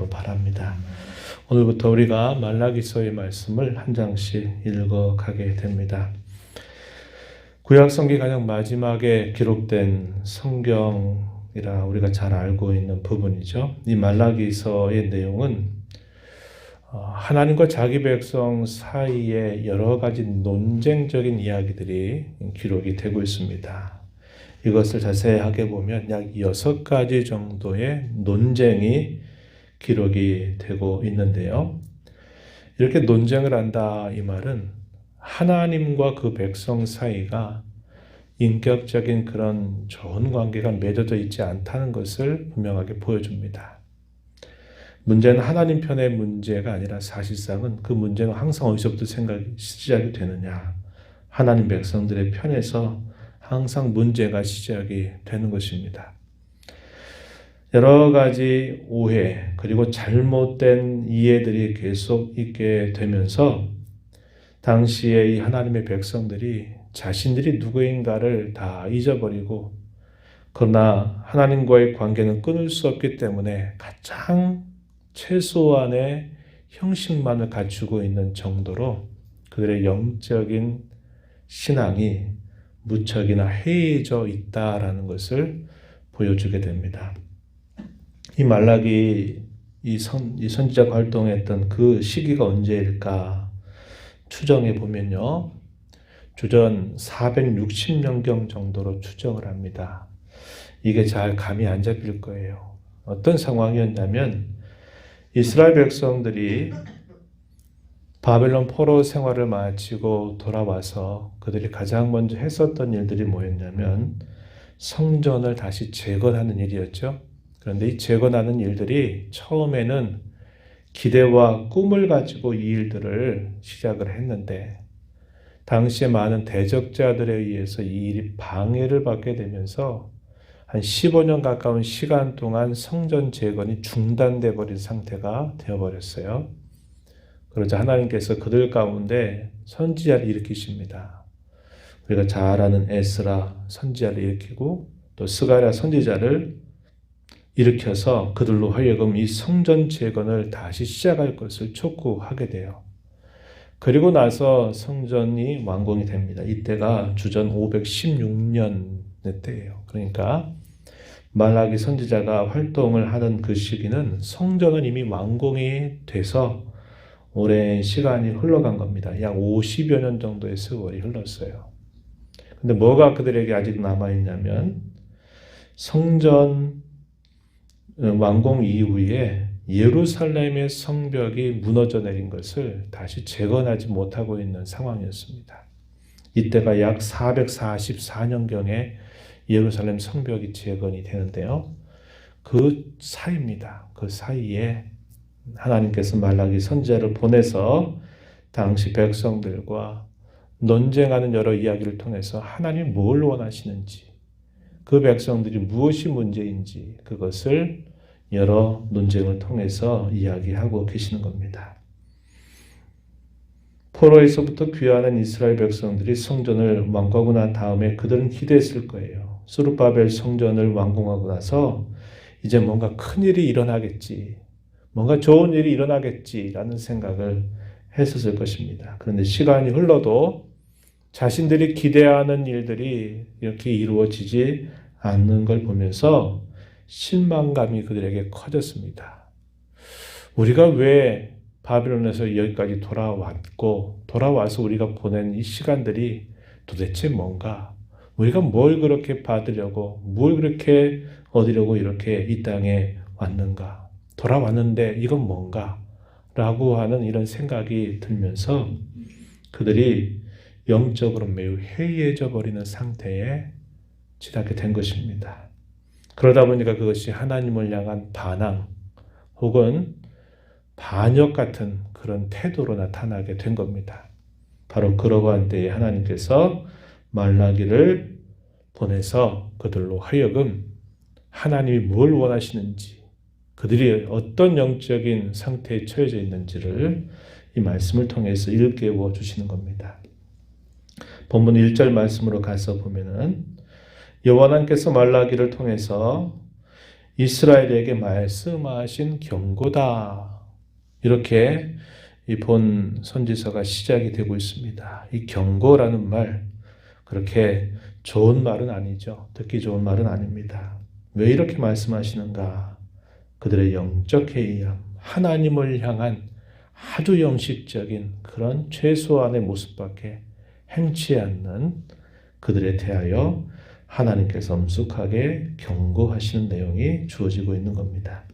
되기를 바랍니다. 오늘부터 우리가 말라기서의 말씀을 한 장씩 읽어가게 됩니다. 구약 성경 가장 마지막에 기록된 성경이라 우리가 잘 알고 있는 부분이죠. 이 말라기서의 내용은 하나님과 자기 백성 사이에 여러 가지 논쟁적인 이야기들이 기록이 되고 있습니다. 이것을 자세하게 보면 약 6가지 정도의 논쟁이 기록이 되고 있는데요. 이렇게 논쟁을 한다 이 말은 하나님과 그 백성 사이가 인격적인 그런 좋은 관계가 맺어져 있지 않다는 것을 분명하게 보여줍니다. 문제는 하나님 편의 문제가 아니라 사실상은 그 문제는 항상 어디서부터 시작이 되느냐. 하나님 백성들의 편에서 항상 문제가 시작이 되는 것입니다. 여러 가지 오해 그리고 잘못된 이해들이 계속 있게 되면서 당시에 이 하나님의 백성들이 자신들이 누구인가를 다 잊어버리고 그러나 하나님과의 관계는 끊을 수 없기 때문에 가장 최소한의 형식만을 갖추고 있는 정도로 그들의 영적인 신앙이 무척이나 해이해져 있다라는 것을 보여주게 됩니다. 이 말라기 이 선지자가 활동했던 그 시기가 언제일까 추정해 보면요. 주전 460년경 정도로 추정을 합니다. 이게 잘 감이 안 잡힐 거예요. 어떤 상황이었냐면 이스라엘 백성들이 바벨론 포로 생활을 마치고 돌아와서 그들이 가장 먼저 했었던 일들이 뭐였냐면 성전을 다시 재건하는 일이었죠. 그런데 이 재건하는 일들이 처음에는 기대와 꿈을 가지고 이 일들을 시작을 했는데 당시에 많은 대적자들에 의해서 이 일이 방해를 받게 되면서 한 15년 가까운 시간 동안 성전 재건이 중단돼 버린 상태가 되어버렸어요. 그러자 하나님께서 그들 가운데 선지자를 일으키십니다. 우리가 잘 아는 에스라 선지자를 일으키고 또 스가랴 선지자를 일으켜서 그들로 하여금 이 성전 재건을 다시 시작할 것을 촉구하게 돼요. 그리고 나서 성전이 완공이 됩니다. 이때가 주전 516년의 때예요. 그러니까 말라기 선지자가 활동을 하던 그 시기는 성전은 이미 완공이 돼서 오랜 시간이 흘러간 겁니다. 약 50여 년 정도의 세월이 흘렀어요. 근데 뭐가 그들에게 아직 남아있냐면 성전 완공 이후에 예루살렘의 성벽이 무너져 내린 것을 다시 재건하지 못하고 있는 상황이었습니다. 이때가 약 444년경에 예루살렘 성벽이 재건이 되는데요. 그 사이입니다. 그 사이에 하나님께서 말라기 선지자를 보내서 당시 백성들과 논쟁하는 여러 이야기를 통해서 하나님이 뭘 원하시는지 그 백성들이 무엇이 문제인지 그것을 여러 논쟁을 통해서 이야기하고 계시는 겁니다. 포로에서부터 귀환한 이스라엘 백성들이 성전을 완공하고 난 다음에 그들은 기대했을 거예요. 스룹바벨 성전을 완공하고 나서 이제 뭔가 큰일이 일어나겠지, 뭔가 좋은 일이 일어나겠지라는 생각을 했었을 것입니다. 그런데 시간이 흘러도 자신들이 기대하는 일들이 이렇게 이루어지지 않는 걸 보면서 실망감이 그들에게 커졌습니다. 우리가 왜 바빌론에서 여기까지 돌아와서 우리가 보낸 이 시간들이 도대체 뭔가? 우리가 뭘 그렇게 받으려고, 뭘 그렇게 얻으려고 이렇게 이 땅에 왔는가? 돌아왔는데 이건 뭔가? 라고 하는 이런 생각이 들면서 그들이 영적으로 매우 해이해져 버리는 상태에 치닫게 된 것입니다. 그러다 보니까 그것이 하나님을 향한 반항 혹은 반역 같은 그런 태도로 나타나게 된 겁니다. 바로 그러한 때에 하나님께서 말라기를 보내서 그들로 하여금 하나님이 뭘 원하시는지 그들이 어떤 영적인 상태에 처해져 있는지를 이 말씀을 통해서 일깨워 주시는 겁니다. 본문 1절 말씀으로 가서 보면은 여호와 하나님께서 말라기를 통해서 이스라엘에게 말씀하신 경고다. 이렇게 이 본 선지서가 시작이 되고 있습니다. 이 경고라는 말, 그렇게 좋은 말은 아니죠. 듣기 좋은 말은 아닙니다. 왜 이렇게 말씀하시는가? 그들의 영적 회의함, 하나님을 향한 아주 영식적인 그런 최소한의 모습밖에 행치 않는 그들에 대하여 하나님께서 엄숙하게 경고하시는 내용이 주어지고 있는 겁니다.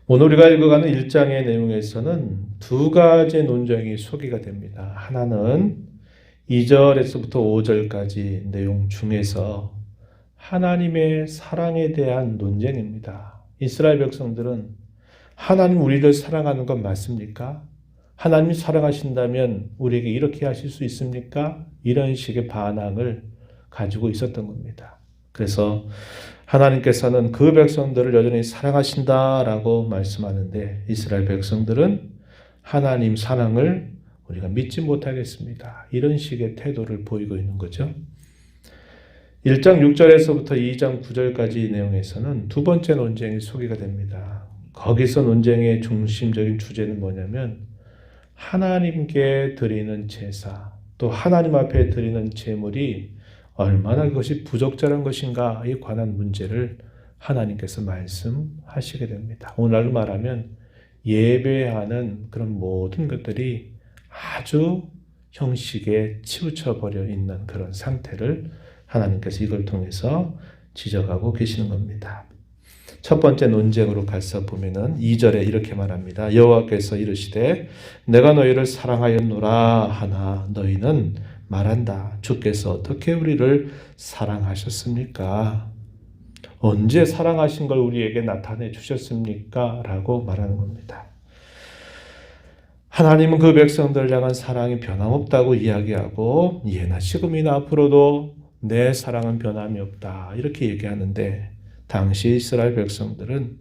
오늘 우리가 읽어가는 1장의 내용에서는 두 가지 논쟁이 소개가 됩니다. 하나는 2절에서부터 5절까지 내용 중에서 하나님의 사랑에 대한 논쟁입니다. 이스라엘 백성들은 하나님 우리를 사랑하는 건 맞습니까? 하나님이 사랑하신다면 우리에게 이렇게 하실 수 있습니까? 이런 식의 반항을 가지고 있었던 겁니다. 그래서 하나님께서는 그 백성들을 여전히 사랑하신다라고 말씀하는데 이스라엘 백성들은 하나님 사랑을 우리가 믿지 못하겠습니다. 이런 식의 태도를 보이고 있는 거죠. 1장 6절에서부터 2장 9절까지 내용에서는 두 번째 논쟁이 소개가 됩니다. 거기서 논쟁의 중심적인 주제는 뭐냐면 하나님께 드리는 제사, 또 하나님 앞에 드리는 제물이 얼마나 그것이 부적절한 것인가에 관한 문제를 하나님께서 말씀하시게 됩니다. 오늘날로 말하면 예배하는 그런 모든 것들이 아주 형식에 치우쳐 버려 있는 그런 상태를 하나님께서 이걸 통해서 지적하고 계시는 겁니다. 첫 번째 논쟁으로 가서 보면은 2절에 이렇게 말합니다. 여호와께서 이르시되 내가 너희를 사랑하였노라 하나 너희는 말한다. 주께서 어떻게 우리를 사랑하셨습니까? 언제 사랑하신 걸 우리에게 나타내 주셨습니까? 라고 말하는 겁니다. 하나님은 그 백성들을 향한 사랑이 변함없다고 이야기하고 예나 지금이나 앞으로도 내 사랑은 변함이 없다. 이렇게 얘기하는데 당시 이스라엘 백성들은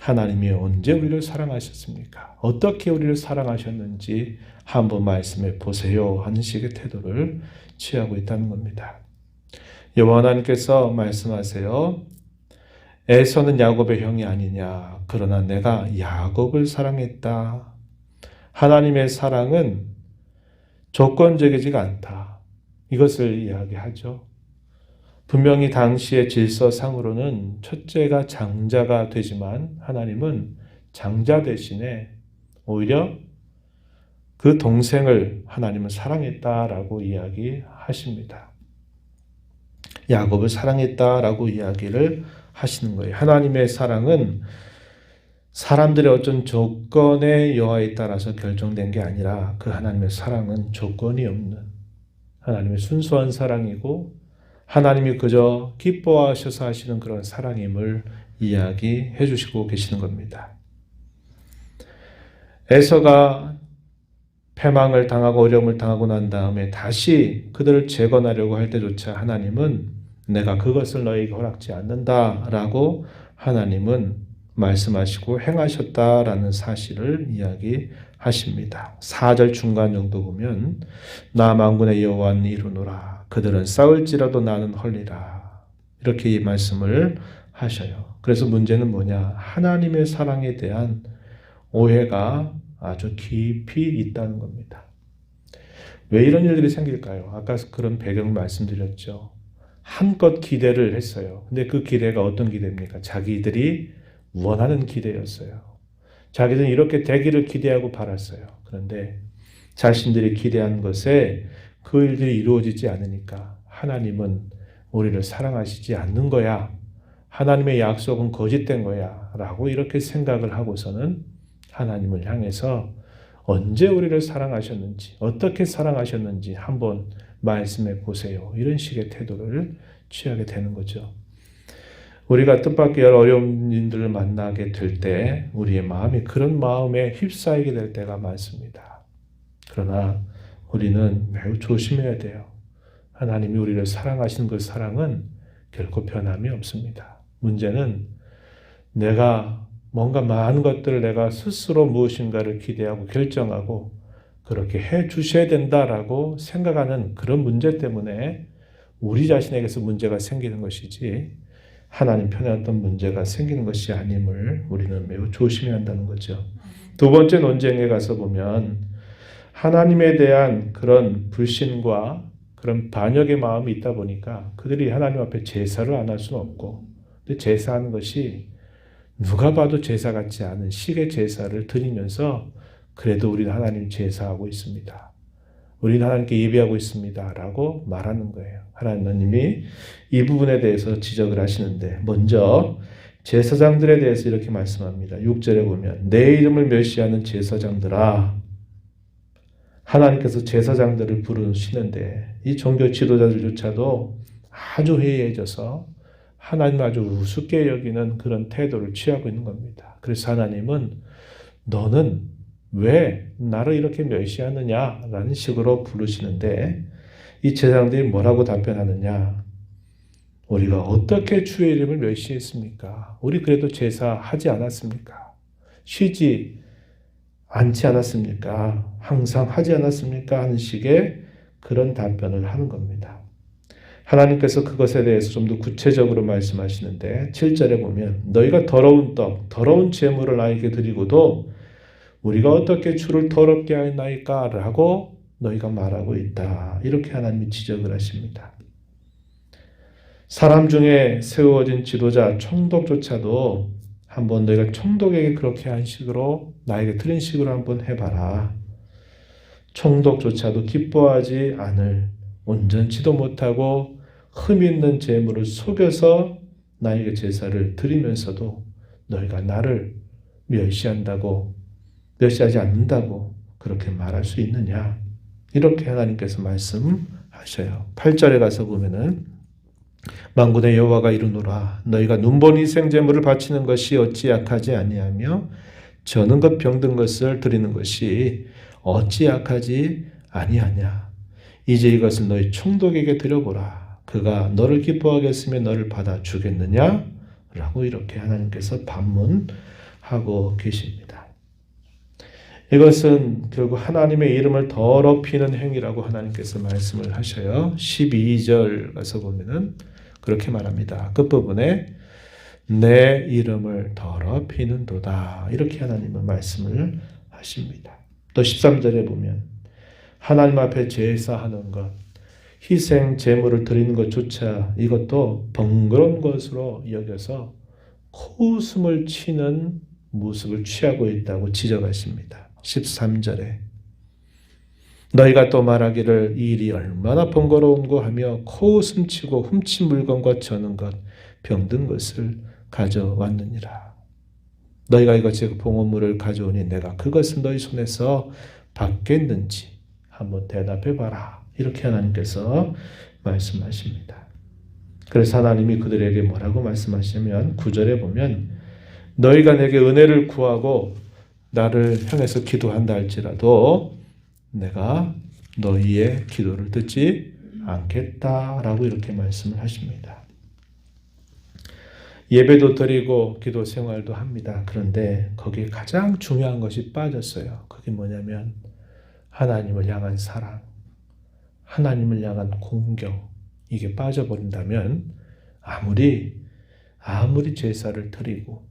하나님이 언제 우리를 사랑하셨습니까? 어떻게 우리를 사랑하셨는지 한번 말씀해 보세요 하는 식의 태도를 취하고 있다는 겁니다. 여호와 하나님께서 말씀하세요. 에서는 야곱의 형이 아니냐. 그러나 내가 야곱을 사랑했다. 하나님의 사랑은 조건적이지가 않다. 이것을 이야기하죠. 분명히 당시의 질서상으로는 첫째가 장자가 되지만 하나님은 장자 대신에 오히려 그 동생을 하나님은 사랑했다라고 이야기하십니다. 야곱을 사랑했다라고 이야기를 하시는 거예요. 하나님의 사랑은 사람들의 어떤 조건의 여하에 따라서 결정된 게 아니라 그 하나님의 사랑은 조건이 없는 하나님의 순수한 사랑이고 하나님이 그저 기뻐하셔서 하시는 그런 사랑임을 이야기해 주시고 계시는 겁니다. 에서가 패망을 당하고 어려움을 당하고 난 다음에 다시 그들을 재건하려고 할 때조차 하나님은 내가 그것을 너에게 허락지 않는다라고 하나님은 말씀하시고 행하셨다라는 사실을 이야기하십니다. 4절 중간 정도 보면 나 만군의 여호와는 이루노라 그들은 싸울지라도 나는 헐리라 이렇게 이 말씀을 하셔요. 그래서 문제는 뭐냐? 하나님의 사랑에 대한 오해가 아주 깊이 있다는 겁니다. 왜 이런 일들이 생길까요? 아까 그런 배경을 말씀드렸죠. 한껏 기대를 했어요. 근데 그 기대가 어떤 기대입니까? 자기들이 원하는 기대였어요. 자기들은 이렇게 되기를 기대하고 바랐어요. 그런데 자신들이 기대한 것에 그 일들이 이루어지지 않으니까 하나님은 우리를 사랑하시지 않는 거야. 하나님의 약속은 거짓된 거야. 라고 이렇게 생각을 하고서는 하나님을 향해서 언제 우리를 사랑하셨는지, 어떻게 사랑하셨는지 한번 말씀해 보세요. 이런 식의 태도를 취하게 되는 거죠. 우리가 뜻밖의 어려운 일들을 만나게 될 때 우리의 마음이 그런 마음에 휩싸이게 될 때가 많습니다. 그러나 우리는 매우 조심해야 돼요. 하나님이 우리를 사랑하시는 그 사랑은 결코 변함이 없습니다. 문제는 내가 뭔가 많은 것들을 내가 스스로 무엇인가를 기대하고 결정하고 그렇게 해 주셔야 된다라고 생각하는 그런 문제 때문에 우리 자신에게서 문제가 생기는 것이지 하나님 편에 어떤 문제가 생기는 것이 아님을 우리는 매우 조심해야 한다는 거죠. 두 번째 논쟁에 가서 보면 하나님에 대한 그런 불신과 그런 반역의 마음이 있다 보니까 그들이 하나님 앞에 제사를 안 할 수는 없고, 근데 제사하는 것이 누가 봐도 제사 같지 않은 식의 제사를 드리면서 그래도 우리는 하나님 제사하고 있습니다. 우리는 하나님께 예배하고 있습니다. 라고 말하는 거예요. 하나님이 이 부분에 대해서 지적을 하시는데, 먼저 제사장들에 대해서 이렇게 말씀합니다. 6절에 보면 내 이름을 멸시하는 제사장들아, 하나님께서 제사장들을 부르시는데 이 종교 지도자들조차도 아주 해이해져서 하나님 아주 우습게 여기는 그런 태도를 취하고 있는 겁니다. 그래서 하나님은 너는 왜 나를 이렇게 멸시하느냐라는 식으로 부르시는데, 이 제사장들이 뭐라고 답변하느냐? 우리가 어떻게 주의 이름을 멸시했습니까? 우리 그래도 제사하지 않았습니까? 쉬지 않지 않았습니까? 항상 하지 않았습니까? 하는 식의 그런 답변을 하는 겁니다. 하나님께서 그것에 대해서 좀 더 구체적으로 말씀하시는데 7절에 보면 너희가 더러운 떡, 더러운 제물을 나에게 드리고도 우리가 어떻게 주를 더럽게 하였나이까? 라고 너희가 말하고 있다. 이렇게 하나님이 지적을 하십니다. 사람 중에 세워진 지도자 총독조차도 한번 너희가 총독에게 그렇게 한 식으로 나에게 드린 식으로 한번 해봐라. 총독조차도 기뻐하지 않을, 온전치도 못하고 흠 있는 재물을 속여서 나에게 제사를 드리면서도 너희가 나를 멸시하지 않는다고 그렇게 말할 수 있느냐? 이렇게 하나님께서 말씀하셔요. 8절에 가서 보면은 만군의 여호와가 이르노라 너희가 눈본 희생제물을 바치는 것이 어찌 약하지 아니하며 저는 것 병든 것을 드리는 것이 어찌 약하지 아니하냐. 이제 이것을 너희 총독에게 드려보라. 그가 너를 기뻐하겠으며 너를 받아 주겠느냐? 라고 이렇게 하나님께서 반문하고 계십니다. 이것은 결국 하나님의 이름을 더럽히는 행위라고 하나님께서 말씀을 하셔요. 12절 가서 보면은 그렇게 말합니다. 끝부분에 내 이름을 더럽히는도다. 이렇게 하나님은 말씀을 하십니다. 또 13절에 보면 하나님 앞에 제사하는 것, 희생 제물을 드리는 것조차 이것도 번거로운 것으로 여겨서 코웃음을 치는 모습을 취하고 있다고 지적하십니다. 13절에 너희가 또 말하기를 이 일이 얼마나 번거로운고 하며 코웃음 치고 훔친 물건과 저는 것 병든 것을 가져왔느니라. 너희가 이것이 봉헌물을 가져오니 내가 그것을 너희 손에서 받겠는지 한번 대답해 봐라. 이렇게 하나님께서 말씀하십니다. 그래서 하나님이 그들에게 뭐라고 말씀하시냐면 9절에 보면 너희가 내게 은혜를 구하고 나를 향해서 기도한다 할지라도 내가 너희의 기도를 듣지 않겠다라고 이렇게 말씀을 하십니다. 예배도 드리고 기도 생활도 합니다. 그런데 거기에 가장 중요한 것이 빠졌어요. 그게 뭐냐면 하나님을 향한 사랑, 하나님을 향한 공경, 이게 빠져버린다면 아무리 제사를 드리고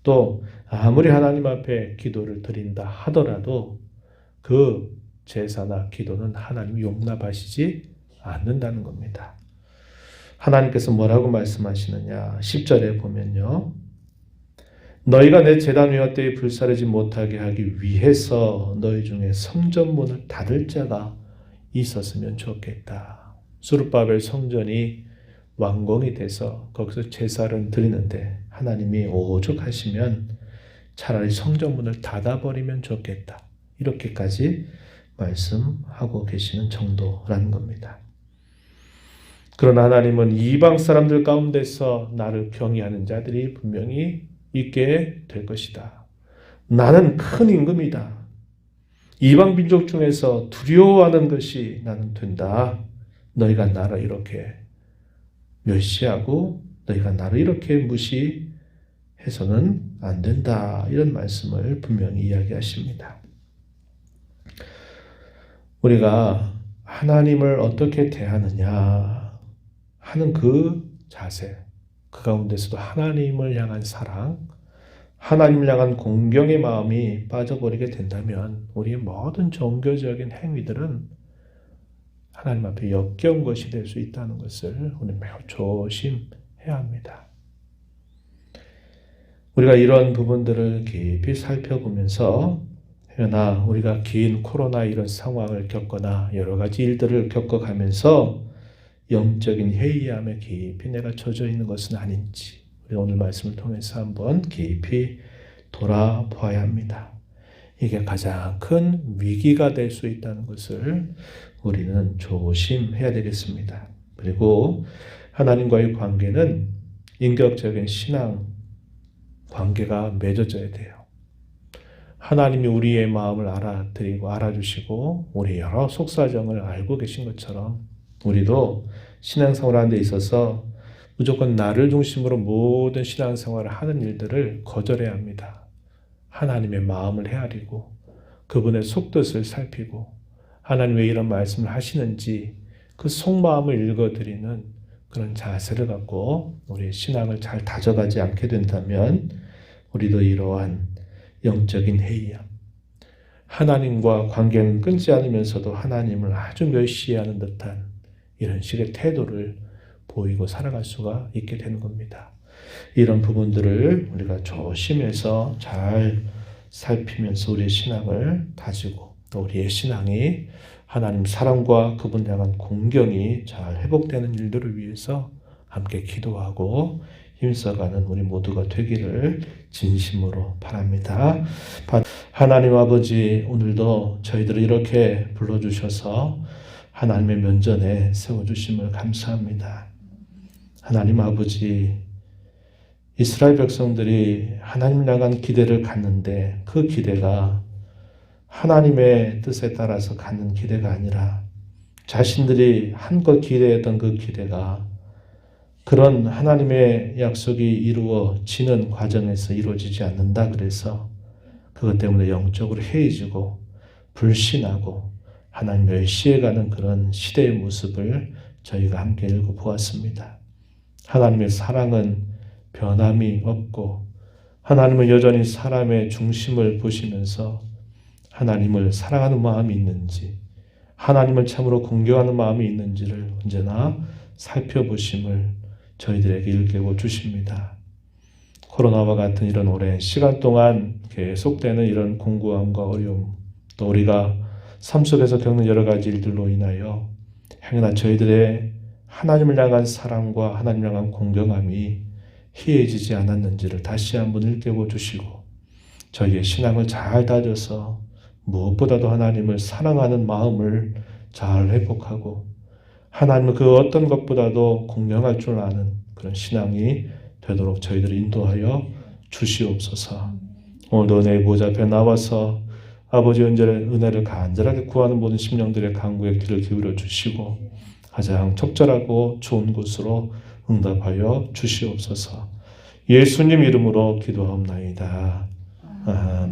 또 아무리 하나님 앞에 기도를 드린다 하더라도 그 제사나 기도는 하나님이 용납하시지 않는다는 겁니다. 하나님께서 뭐라고 말씀하시느냐? 10절에 보면요. 너희가 내 제단 위에 불사르지 못하게 하기 위해서 너희 중에 성전문을 닫을 자가 있었으면 좋겠다. 수르바벨 성전이 완공이 돼서 거기서 제사를 드리는데 하나님이 오죽하시면 차라리 성전문을 닫아버리면 좋겠다. 이렇게까지 말씀하고 계시는 정도라는 겁니다. 그러나 하나님은 이방 사람들 가운데서 나를 경외하는 자들이 분명히 있게 될 것이다. 나는 큰 임금이다. 이방 민족 중에서 두려워하는 것이 나는 된다. 너희가 나를 이렇게 멸시하고 너희가 나를 이렇게 무시해서는 안 된다. 이런 말씀을 분명히 이야기하십니다. 우리가 하나님을 어떻게 대하느냐 하는 그 자세, 그 가운데서도 하나님을 향한 사랑, 하나님을 향한 공경의 마음이 빠져버리게 된다면 우리의 모든 종교적인 행위들은 하나님 앞에 역겨운 것이 될 수 있다는 것을 우리는 매우 조심해야 합니다. 우리가 이런 부분들을 깊이 살펴보면서 그러나 우리가 긴 코로나 이런 상황을 겪거나 여러 가지 일들을 겪어가면서 영적인 회의함에 깊이 내가 젖어 있는 것은 아닌지 우리 오늘 말씀을 통해서 한번 깊이 돌아보아야 합니다. 이게 가장 큰 위기가 될 수 있다는 것을 우리는 조심해야 되겠습니다. 그리고 하나님과의 관계는 인격적인 신앙 관계가 맺어져야 돼요. 하나님이 우리의 마음을 알아드리고 알아주시고 우리 여러 속사정을 알고 계신 것처럼 우리도 신앙생활 하는 데 있어서 무조건 나를 중심으로 모든 신앙생활을 하는 일들을 거절해야 합니다. 하나님의 마음을 헤아리고 그분의 속뜻을 살피고 하나님 왜 이런 말씀을 하시는지 그 속마음을 읽어드리는 그런 자세를 갖고 우리의 신앙을 잘 다져가지 않게 된다면 우리도 이러한 영적인 회의함, 하나님과 관계는 끊지 않으면서도 하나님을 아주 멸시하는 듯한 이런 식의 태도를 보이고 살아갈 수가 있게 되는 겁니다. 이런 부분들을 우리가 조심해서 잘 살피면서 우리의 신앙을 다지고 또 우리의 신앙이 하나님 사랑과 그분 향한 공경이 잘 회복되는 일들을 위해서 함께 기도하고 힘써가는 우리 모두가 되기를 진심으로 바랍니다. 하나님 아버지, 오늘도 저희들을 이렇게 불러주셔서 하나님의 면전에 세워주심을 감사합니다. 하나님 아버지, 이스라엘 백성들이 하나님을 향한 기대를 갖는데 그 기대가 하나님의 뜻에 따라서 갖는 기대가 아니라 자신들이 한껏 기대했던 그 기대가 그런 하나님의 약속이 이루어지는 과정에서 이루어지지 않는다 그래서 그것 때문에 영적으로 해이지고 불신하고 하나님 멸시해가는 그런 시대의 모습을 저희가 함께 읽어보았습니다. 하나님의 사랑은 변함이 없고 하나님은 여전히 사람의 중심을 보시면서 하나님을 사랑하는 마음이 있는지 하나님을 참으로 공경하는 마음이 있는지를 언제나 살펴보심을 저희들에게 일깨워 주십니다. 코로나와 같은 이런 오랜 시간 동안 계속되는 이런 공고함과 어려움 또 우리가 삶 속에서 겪는 여러 가지 일들로 인하여 행여나 저희들의 하나님을 향한 사랑과 하나님을 향한 공경함이 희해지지 않았는지를 다시 한번 일깨워 주시고 저희의 신앙을 잘 다져서 무엇보다도 하나님을 사랑하는 마음을 잘 회복하고 하나님은 그 어떤 것보다도 공경할 줄 아는 그런 신앙이 되도록 저희들을 인도하여 주시옵소서. 오늘도 은혜의 보좌 앞에 나와서 아버지 은혜를 간절하게 구하는 모든 심령들의 간구에 귀를 기울여 주시고 가장 적절하고 좋은 곳으로 응답하여 주시옵소서. 예수님 이름으로 기도하옵나이다. 아멘.